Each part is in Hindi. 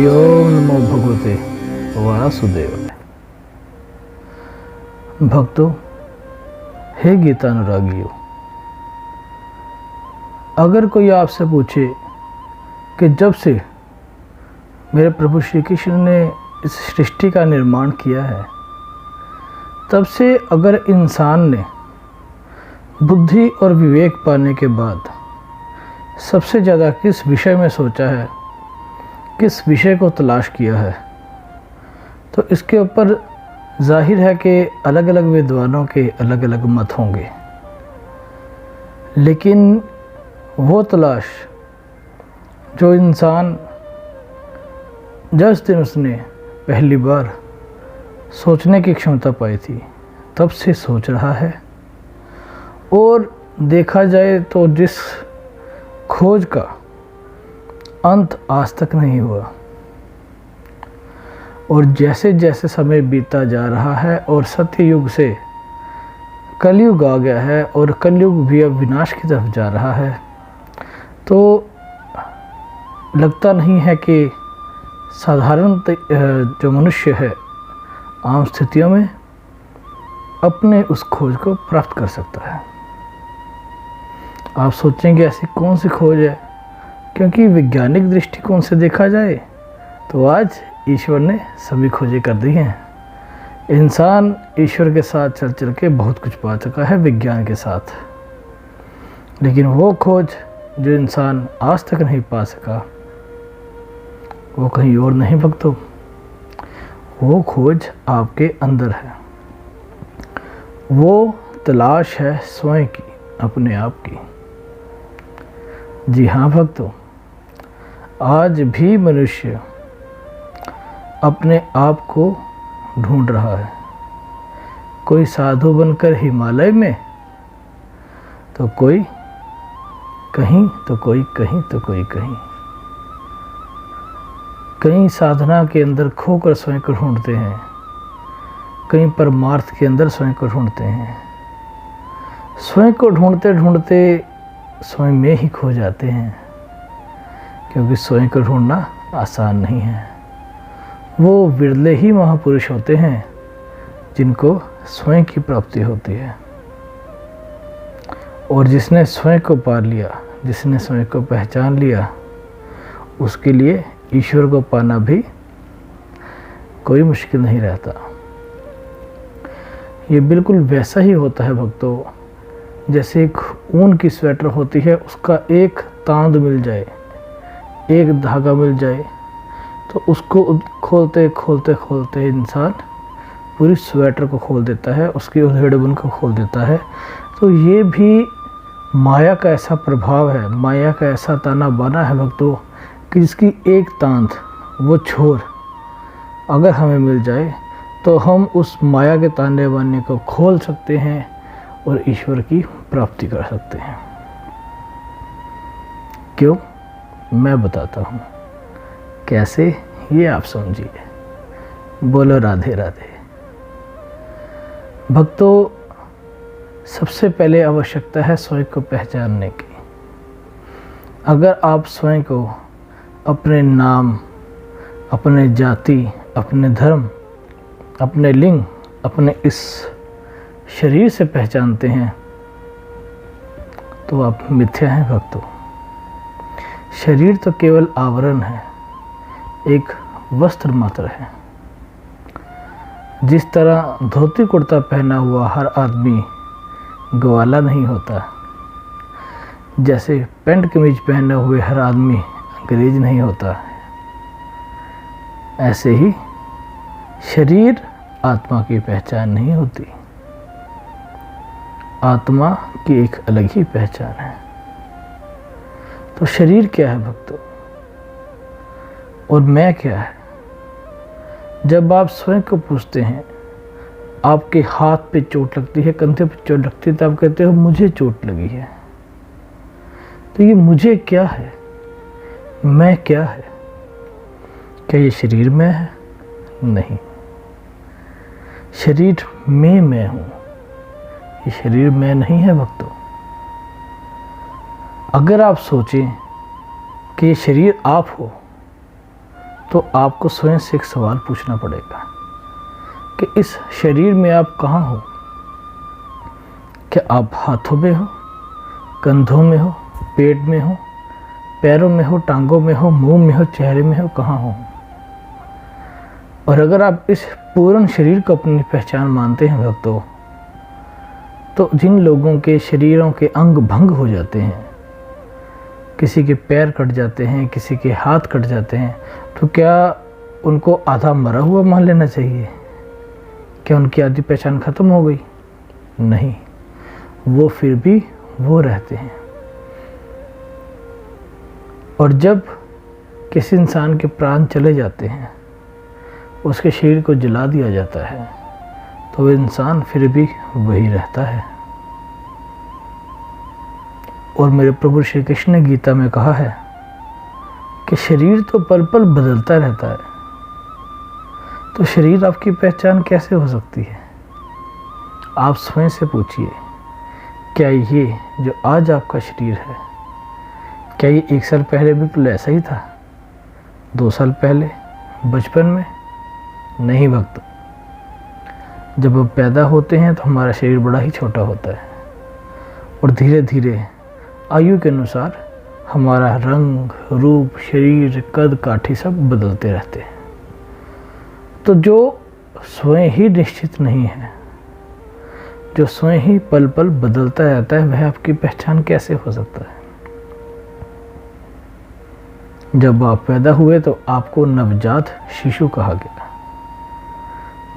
हरि ओम नमो भगवते वासुदेवाय। भक्तों, हे गीतानुरागियों, अगर कोई आपसे पूछे कि जब से मेरे प्रभु श्री कृष्ण ने इस सृष्टि का निर्माण किया है, तब से अगर इंसान ने बुद्धि और विवेक पाने के बाद सबसे ज़्यादा किस विषय में सोचा है, किस विषय को तलाश किया है, तो इसके ऊपर जाहिर है कि अलग अलग विद्वानों के अलग अलग मत होंगे। लेकिन वो तलाश जो इंसान जिस दिन उसने पहली बार सोचने की क्षमता पाई थी, तब से सोच रहा है। और देखा जाए तो जिस खोज का अंत आज तक नहीं हुआ, और जैसे जैसे समय बीता जा रहा है और सत्य युग से कलयुग आ गया है और कलयुग भी अब विनाश की तरफ जा रहा है, तो लगता नहीं है कि साधारण जो मनुष्य है आम स्थितियों में अपने उस खोज को प्राप्त कर सकता है। आप सोचेंगे ऐसी कौन सी खोज है, क्योंकि वैज्ञानिक दृष्टिकोण से देखा जाए तो आज ईश्वर ने सभी खोजें कर दी हैं। इंसान ईश्वर के साथ चल चल के बहुत कुछ पा चुका है विज्ञान के साथ, लेकिन वो खोज जो इंसान आज तक नहीं पा सका, वो कहीं और नहीं भक्तों, वो खोज आपके अंदर है। वो तलाश है स्वयं की, अपने आप की। जी हाँ भक्तों, आज भी मनुष्य अपने आप को ढूंढ रहा है। कोई साधु बनकर हिमालय में, तो कोई कहीं, तो कोई कहीं, तो कोई कहीं। कहीं साधना के अंदर खोकर स्वयं को ढूंढते हैं, कहीं परमार्थ के अंदर स्वयं को ढूंढते हैं। स्वयं को ढूंढते ढूंढते स्वयं में ही खो जाते हैं, क्योंकि स्वयं को ढूंढना आसान नहीं है। वो विरले ही महापुरुष होते हैं जिनको स्वयं की प्राप्ति होती है। और जिसने स्वयं को पा लिया, जिसने स्वयं को पहचान लिया, उसके लिए ईश्वर को पाना भी कोई मुश्किल नहीं रहता। ये बिल्कुल वैसा ही होता है भक्तों, जैसे एक ऊन की स्वेटर होती है, उसका एक तांद मिल जाए, एक धागा मिल जाए, तो उसको खोलते खोलते खोलते इंसान पूरी स्वेटर को खोल देता है, उसकी उधेड़बुन को खोल देता है। तो ये भी माया का ऐसा प्रभाव है, माया का ऐसा ताना बाना है भक्तों, कि जिसकी एक तांद, वो छोर अगर हमें मिल जाए तो हम उस माया के ताने बाने को खोल सकते हैं और ईश्वर की प्राप्ति कर सकते हैं। क्यों? मैं बताता हूँ कैसे, ये आप समझिए। बोलो राधे राधे। भक्तों, सबसे पहले आवश्यकता है स्वयं को पहचानने की। अगर आप स्वयं को अपने नाम, अपने जाति, अपने धर्म, अपने लिंग, अपने इस शरीर से पहचानते हैं, तो आप मिथ्या हैं भक्तों। शरीर तो केवल आवरण है, एक वस्त्र मात्र है। जिस तरह धोती कुर्ता पहना हुआ हर आदमी ग्वाला नहीं होता, जैसे पैंट कमीज पहने हुए हर आदमी अंग्रेज नहीं होता, ऐसे ही शरीर आत्मा की पहचान नहीं होती। आत्मा की एक अलग ही पहचान है। तो शरीर क्या है भक्तों, और मैं क्या है? जब आप स्वयं को पूछते हैं, आपके हाथ पे चोट लगती है, कंधे पे चोट लगती है, तो आप कहते हो मुझे चोट लगी है। तो ये मुझे क्या है, मैं क्या है? क्या ये शरीर में है? नहीं, शरीर में मैं हूँ, ये शरीर में नहीं है भक्तों। अगर आप सोचें कि ये शरीर आप हो, तो आपको स्वयं से एक सवाल पूछना पड़ेगा कि इस शरीर में आप कहाँ हो? क्या आप हाथों में हो, कंधों में हो, पेट में हो, पैरों में हो, टांगों में हो, मुंह में हो, चेहरे में हो, कहाँ हो? और अगर आप इस पूर्ण शरीर को अपनी पहचान मानते हैं भक्तों, तो जिन लोगों के शरीरों के अंग भंग हो जाते हैं, किसी के पैर कट जाते हैं, किसी के हाथ कट जाते हैं, तो क्या उनको आधा मरा हुआ मान लेना चाहिए? क्या उनकी आधी पहचान खत्म हो गई? नहीं, वो फिर भी वो रहते हैं। और जब किसी इंसान के प्राण चले जाते हैं, उसके शरीर को जला दिया जाता है, तो वो इंसान फिर भी वही रहता है। और मेरे प्रभु श्री कृष्ण ने गीता में कहा है कि शरीर तो पल पल बदलता रहता है, तो शरीर आपकी पहचान कैसे हो सकती है? आप स्वयं से पूछिए, क्या ये जो आज आपका शरीर है, क्या ये 1 साल पहले बिल्कुल ऐसा ही था? 2 साल पहले, बचपन में? नहीं भक्त। जब हम पैदा होते हैं तो हमारा शरीर बड़ा ही छोटा होता है, और धीरे धीरे आयु के अनुसार हमारा रंग, रूप, शरीर, कद, काठी सब बदलते रहते हैं। तो जो स्वयं ही निश्चित नहीं है, जो स्वयं ही पल पल बदलता रहता है, वह आपकी पहचान कैसे हो सकता है? जब आप पैदा हुए तो आपको नवजात शिशु कहा गया,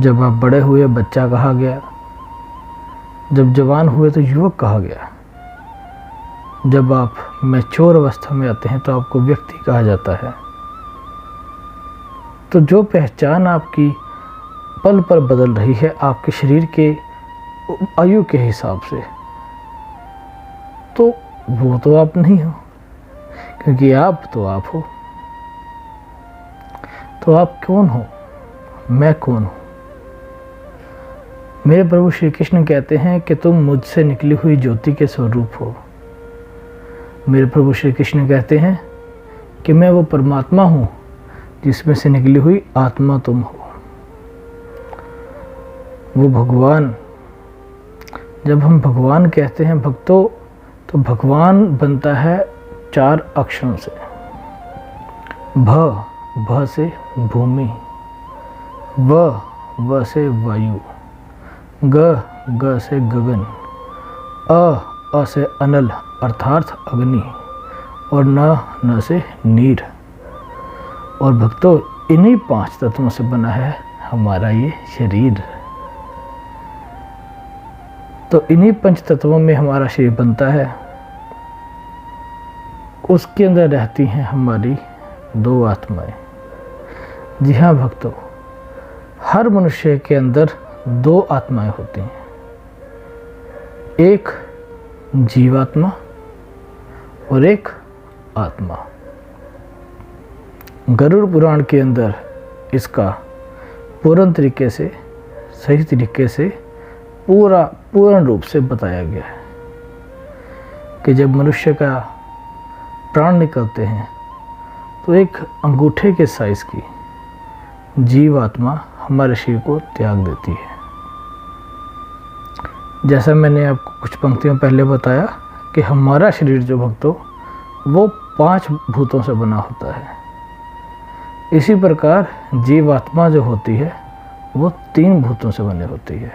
जब आप बड़े हुए बच्चा कहा गया, जब जवान हुए तो युवक कहा गया, जब आप मैच्योर अवस्था में आते हैं तो आपको व्यक्ति कहा जाता है। तो जो पहचान आपकी पल पर बदल रही है आपके शरीर के आयु के हिसाब से, तो वो तो आप नहीं हो, क्योंकि आप तो आप हो। तो आप कौन हो? मैं कौन हूँ? मेरे प्रभु श्री कृष्ण कहते हैं कि तुम मुझसे निकली हुई ज्योति के स्वरूप हो। मेरे प्रभु श्री कृष्ण कहते हैं कि मैं वो परमात्मा हूँ जिसमें से निकली हुई आत्मा तुम हो। वो भगवान, जब हम भगवान कहते हैं भक्तों, तो भगवान बनता है 4 अक्षरों से। भ से भूमि, व से वायु, ग से गगन, अ से अनल अर्थात अग्नि, और न से नीर। और भक्तों, इन्हीं 5 तत्वों से बना है हमारा ये शरीर। तो इन्हीं 5 तत्वों में हमारा शरीर बनता है। उसके अंदर रहती हैं हमारी 2 आत्माएं। जी हाँ भक्तों, हर मनुष्य के अंदर 2 आत्माएं होती हैं, एक जीवात्मा और एक आत्मा। गरुड़ पुराण के अंदर इसका पूर्ण तरीके से, सही तरीके से, पूर्ण रूप से बताया गया है कि जब मनुष्य का प्राण निकलते हैं तो एक अंगूठे के साइज की जीवात्मा हमारे शरीर को त्याग देती है। जैसा मैंने आपको कुछ पंक्तियों पहले बताया कि हमारा शरीर जो भक्तों, वो 5 भूतों से बना होता है। इसी प्रकार जीवात्मा जो होती है वो 3 भूतों से बनी होती है।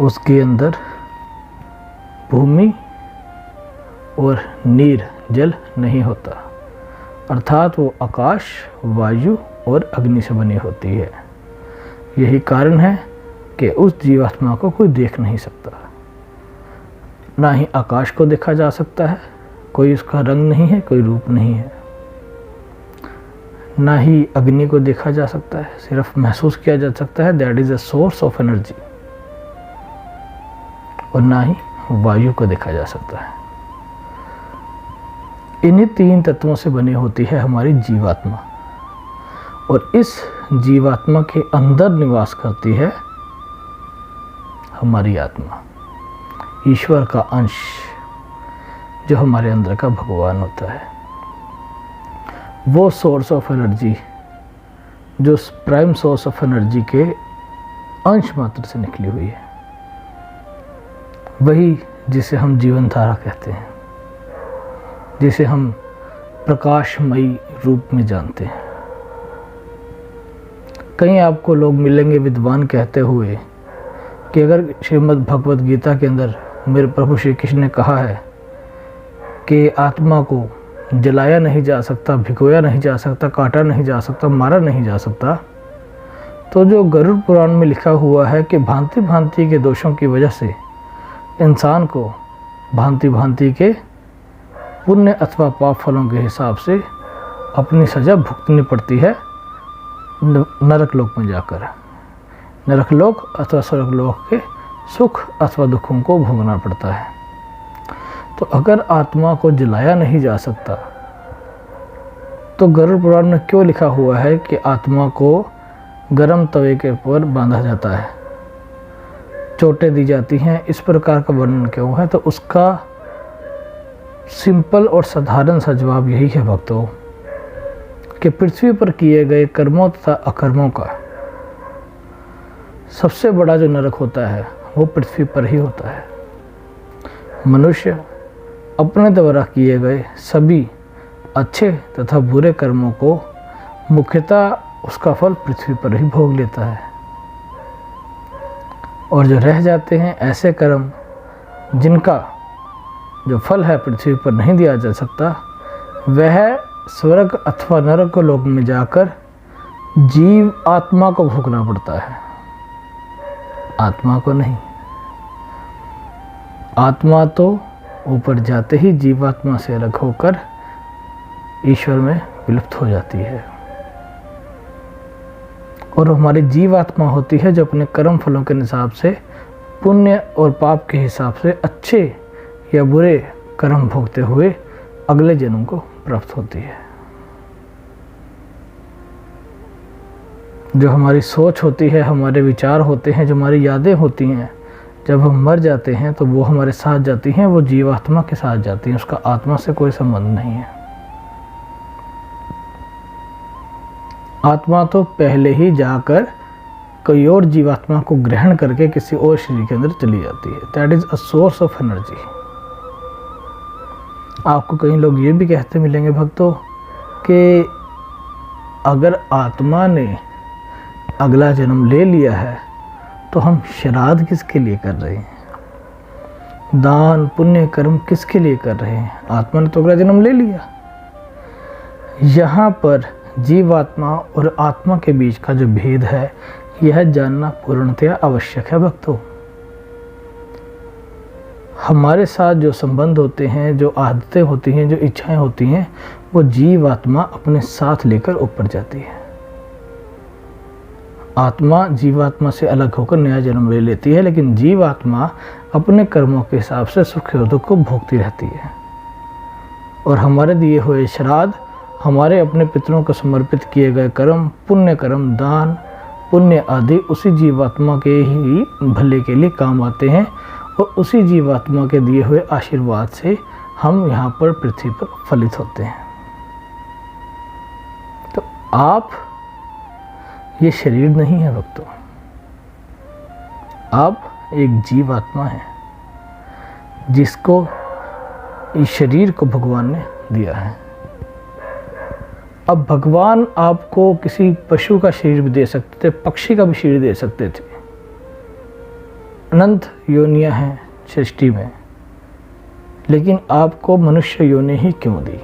उसके अंदर भूमि और नीर, जल नहीं होता, अर्थात वो आकाश, वायु और अग्नि से बनी होती है। यही कारण है कि उस जीवात्मा को कोई देख नहीं सकता। ना ही आकाश को देखा जा सकता है, कोई उसका रंग नहीं है, कोई रूप नहीं है। ना ही अग्नि को देखा जा सकता है, सिर्फ महसूस किया जा सकता है, that is a source of energy. और ना ही वायु को देखा जा सकता है। इन्हीं 3 तत्वों से बनी होती है हमारी जीवात्मा, और इस जीवात्मा के अंदर निवास करती है हमारी आत्मा, ईश्वर का अंश, जो हमारे अंदर का भगवान होता है। वो सोर्स ऑफ एनर्जी जो प्राइम सोर्स ऑफ एनर्जी के अंश मात्र से निकली हुई है, वही जिसे हम जीवन धारा कहते हैं, जिसे हम प्रकाशमयी रूप में जानते हैं। कहीं आपको लोग मिलेंगे विद्वान कहते हुए कि अगर श्रीमद् भगवद गीता के अंदर मेरे प्रभु श्री कृष्ण ने कहा है कि आत्मा को जलाया नहीं जा सकता, भिगोया नहीं जा सकता, काटा नहीं जा सकता, मारा नहीं जा सकता, तो जो गरुड़ पुराण में लिखा हुआ है कि भांति भांति के दोषों की वजह से इंसान को भांति भांति के पुण्य अथवा पाप फलों के हिसाब से अपनी सज़ा भुगतनी पड़ती है नरक लोक में जाकर। नरक लोक अथवा स्वर्ग लोक के सुख अथवा दुखों को भोगना पड़ता है। तो अगर आत्मा को जलाया नहीं जा सकता तो गरुड़ पुराण में क्यों लिखा हुआ है कि आत्मा को गर्म तवे के ऊपर बांधा जाता है, चोटें दी जाती हैं, इस प्रकार का वर्णन क्यों है? तो उसका सिंपल और साधारण सा जवाब यही है भक्तों कि पृथ्वी पर किए गए कर्मों तथा अकर्मों का सबसे बड़ा जो नरक होता है वो पृथ्वी पर ही होता है। मनुष्य अपने द्वारा किए गए सभी अच्छे तथा बुरे कर्मों को मुख्यतः उसका फल पृथ्वी पर ही भोग लेता है, और जो रह जाते हैं ऐसे कर्म जिनका जो फल है पृथ्वी पर नहीं दिया जा सकता, वह स्वर्ग अथवा नरक लोक में जाकर जीव आत्मा को भोगना पड़ता है, आत्मा को नहीं। आत्मा तो ऊपर जाते ही जीवात्मा से अलग होकर ईश्वर में विलुप्त हो जाती है, और हमारी जीवात्मा होती है जो अपने कर्म फलों के हिसाब से पुण्य और पाप के हिसाब से अच्छे या बुरे कर्म भोगते हुए अगले जन्म को प्राप्त होती है। जो हमारी सोच होती है, हमारे विचार होते हैं, जो हमारी यादें होती हैं, जब हम मर जाते हैं तो वो हमारे साथ जाती हैं, वो जीवात्मा के साथ जाती हैं, उसका आत्मा से कोई संबंध नहीं है। आत्मा तो पहले ही जाकर कोई और जीवात्मा को ग्रहण करके किसी और शरीर के अंदर चली जाती है। That is a source of energy. आपको कई लोग ये भी कहते मिलेंगे भक्तों कि अगर आत्मा ने अगला जन्म ले लिया है तो हम श्राद्ध किसके लिए कर रहे हैं, दान पुण्य कर्म किसके लिए कर रहे हैं? आत्मा ने तो अगला जन्म ले लिया। यहाँ पर जीवात्मा और आत्मा के बीच का जो भेद है यह जानना पूर्णतया आवश्यक है भक्तों। हमारे साथ जो संबंध होते हैं, जो आदतें होती हैं, जो इच्छाएं होती हैं, वो जीवात्मा अपने साथ लेकर ऊपर जाती है। आत्मा जीवात्मा से अलग होकर नया जन्म ले लेती है, लेकिन जीवात्मा अपने कर्मों के हिसाब से सुख और दुख को भोगती रहती है। और हमारे दिए हुए श्राद्ध, हमारे अपने पितरों को समर्पित किए गए कर्म, पुण्य कर्म, दान पुण्य आदि उसी जीवात्मा के ही भले के लिए काम आते हैं, और उसी जीवात्मा के दिए हुए आशीर्वाद से हम यहाँ पर पृथ्वी पर फलित होते हैं। तो आप ये शरीर नहीं है भक्तों, आप एक जीवात्मा है जिसको इस शरीर को भगवान ने दिया है। अब भगवान आपको किसी पशु का शरीर भी दे सकते थे, पक्षी का भी शरीर दे सकते थे। अनंत योनियां हैं सृष्टि में, लेकिन आपको मनुष्य योनि ही क्यों दी?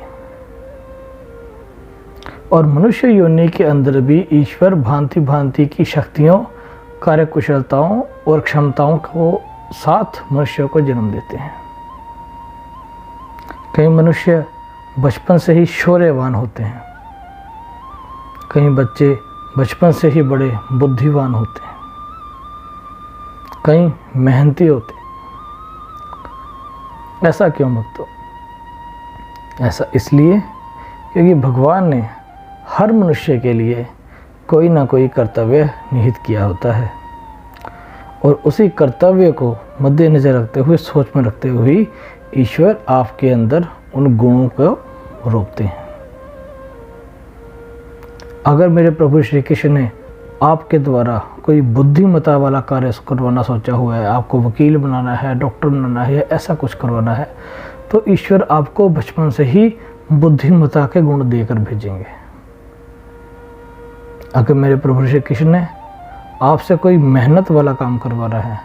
और मनुष्य योनि के अंदर भी ईश्वर भांति भांति की शक्तियों, कार्यकुशलताओं और क्षमताओं को साथ मनुष्य को जन्म देते हैं। कई मनुष्य बचपन से ही शौर्यवान होते हैं, कई बच्चे बचपन से ही बड़े बुद्धिवान होते हैं, कई मेहनती होते हैं। ऐसा क्यों भक्तों? ऐसा इसलिए क्योंकि भगवान ने हर मनुष्य के लिए कोई ना कोई कर्तव्य निहित किया होता है, और उसी कर्तव्य को मद्देनजर रखते हुए, सोच में रखते हुए ईश्वर आपके अंदर उन गुणों को रोपते हैं। अगर मेरे प्रभु श्री कृष्ण ने आपके द्वारा कोई बुद्धिमता वाला कार्य करवाना सोचा हुआ है, आपको वकील बनाना है, डॉक्टर बनाना है, ऐसा कुछ करवाना है, तो ईश्वर आपको बचपन से ही बुद्धिमता के गुण देकर भेजेंगे। अगर मेरे प्रभु श्री कृष्ण ने आपसे कोई मेहनत वाला काम करवाना है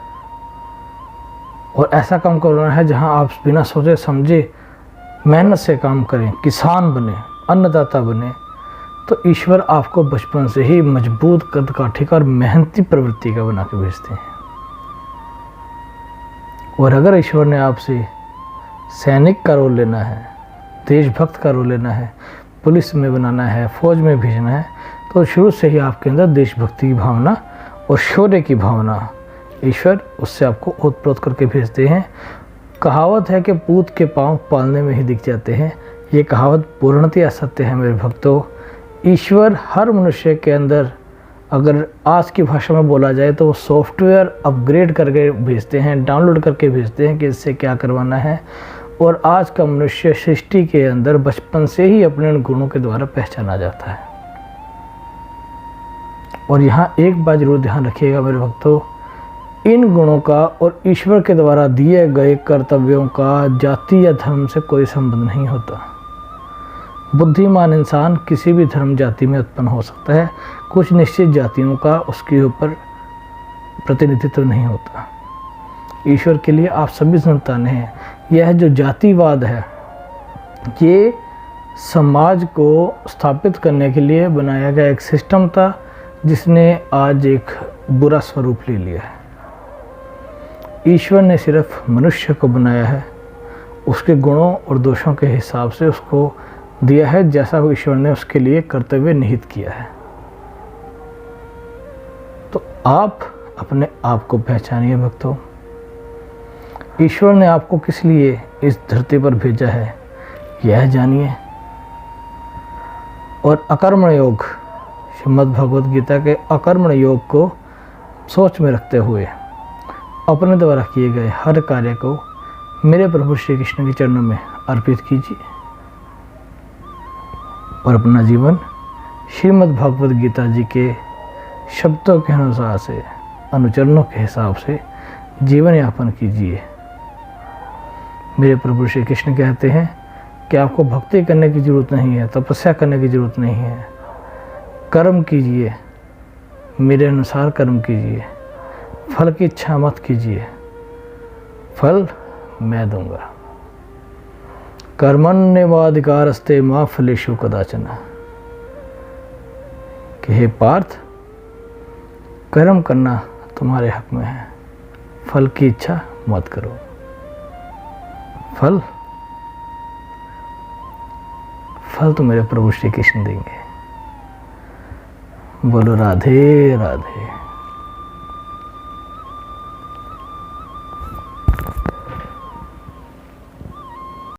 और ऐसा काम करवाना है जहां आप बिना सोचे समझे मेहनत से काम करें, किसान बने, अन्नदाता बने, तो ईश्वर आपको बचपन से ही मजबूत, कद काठी का और मेहनती प्रवृत्ति का बना के भेजते हैं। और अगर ईश्वर ने आपसे सैनिक का रोल लेना है, देशभक्त का रोल लेना है, पुलिस में बनाना है, फौज में भेजना है, तो शुरू से ही आपके अंदर देशभक्ति की भावना और शौर्य की भावना ईश्वर उससे आपको ओतप्रोत करके भेजते हैं। कहावत है कि पूत के पांव पालने में ही दिख जाते हैं। ये कहावत पूर्णतया सत्य है मेरे भक्तों। ईश्वर हर मनुष्य के अंदर, अगर आज की भाषा में बोला जाए तो वो सॉफ्टवेयर अपग्रेड करके भेजते हैं, डाउनलोड करके भेजते हैं कि इससे क्या करवाना है। और आज का मनुष्य सृष्टि के अंदर बचपन से ही अपने गुणों के द्वारा पहचाना जाता है। और यहाँ एक बात जरूर ध्यान रखिएगा मेरे भक्तों, इन गुणों का और ईश्वर के द्वारा दिए गए कर्तव्यों का जाति या धर्म से कोई संबंध नहीं होता। बुद्धिमान इंसान किसी भी धर्म जाति में उत्पन्न हो सकता है, कुछ निश्चित जातियों का उसके ऊपर प्रतिनिधित्व नहीं होता। ईश्वर के लिए आप सभी संतानें हैं। यह जो जातिवाद है, ये समाज को स्थापित करने के लिए बनाया गया एक सिस्टम था, जिसने आज एक बुरा स्वरूप ले लिया है। ईश्वर ने सिर्फ मनुष्य को बनाया है, उसके गुणों और दोषों के हिसाब से उसको दिया है, जैसा ईश्वर ने उसके लिए कर्तव्य निहित किया है। तो आप अपने आप को पहचानिए भक्तों। ईश्वर ने आपको किस लिए इस धरती पर भेजा है, यह जानिए। और अकर्मण योग, श्रीमद् भगवद गीता के अकर्मण योग को सोच में रखते हुए अपने द्वारा किए गए हर कार्य को मेरे प्रभु श्री कृष्ण के चरणों में अर्पित कीजिए और अपना जीवन श्रीमद् भगवद गीता जी के शब्दों के अनुसार से, अनुचरणों के हिसाब से जीवन यापन कीजिए। मेरे प्रभु श्री कृष्ण कहते हैं कि आपको भक्ति करने की ज़रूरत नहीं है, तपस्या करने की ज़रूरत नहीं है। कर्म कीजिए, मेरे अनुसार कर्म कीजिए, फल की इच्छा मत कीजिए, फल मैं दूंगा। कर्मण्येवाधिकारस्ते मा फलेषु कदाचन। कि हे पार्थ, कर्म करना तुम्हारे हक में है, फल की इच्छा मत करो। फल तो मेरे प्रभु श्री कृष्ण देंगे। बोलो राधे राधे।